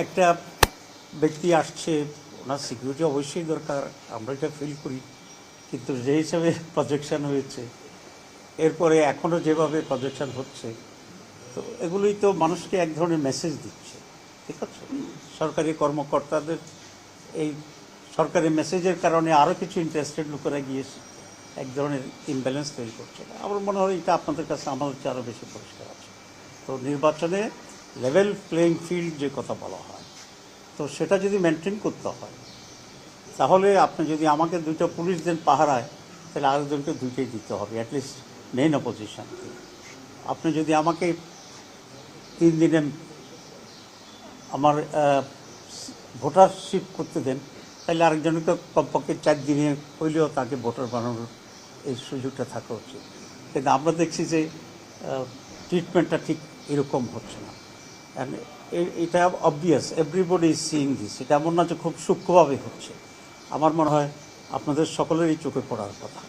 একটা ব্যক্তি আসছে, ওনার সিকিউরিটি অবশ্যই দরকার, আমরা এটা ফিল করি, কিন্তু যে হিসাবে প্রজেকশন হয়েছে, এরপরে এখনও যেভাবে প্রজেকশন হচ্ছে, তো এগুলোই তো মানুষকে এক ধরনের মেসেজ দিচ্ছে। ঠিক আছে, সরকারি কর্মকর্তাদের এই সরকারি মেসেজের কারণে আরও কিছু ইন্টারেস্টেড লোকেরা গিয়ে এক ধরনের ইমব্যালেন্স তৈরি করছে। আমার মনে হয় এটা আপনাদের কাছে আমাদের চেয়ে আরও বেশি পরিষ্কার আছে। তো নির্বাচনে লেভেল প্লেইং ফিল্ড যে কথা বলা হয়, তো সেটা যদি মেনটেন করতে হয়, তাহলে আপনি যদি আমাকে 2টা পুলিশ দেন পাহারায়, তাহলে আরেকজনকে 2টাই দিতে হবে, অ্যাটলিস্ট মেইন অপোজিশনকে। আপনি যদি আমাকে 3 দিনে আমার ভোটারশিপ করতে দেন, তাহলে আরেকজনকে কমপক্ষে 4 দিনে হইলেও তাকে ভোটার বানানোর এই সুযোগটা থাকা উচিত। কিন্তু আমরা দেখছি যে ট্রিটমেন্টটা ঠিক এরকম হচ্ছে না। অ্যান্ড এটা obvious, everybody is seeing this. এটা এমন না যে খুব সূক্ষ্মভাবে হচ্ছে। আমার মনে হয় আপনাদের সকলেরই চোখে পড়ার কথা।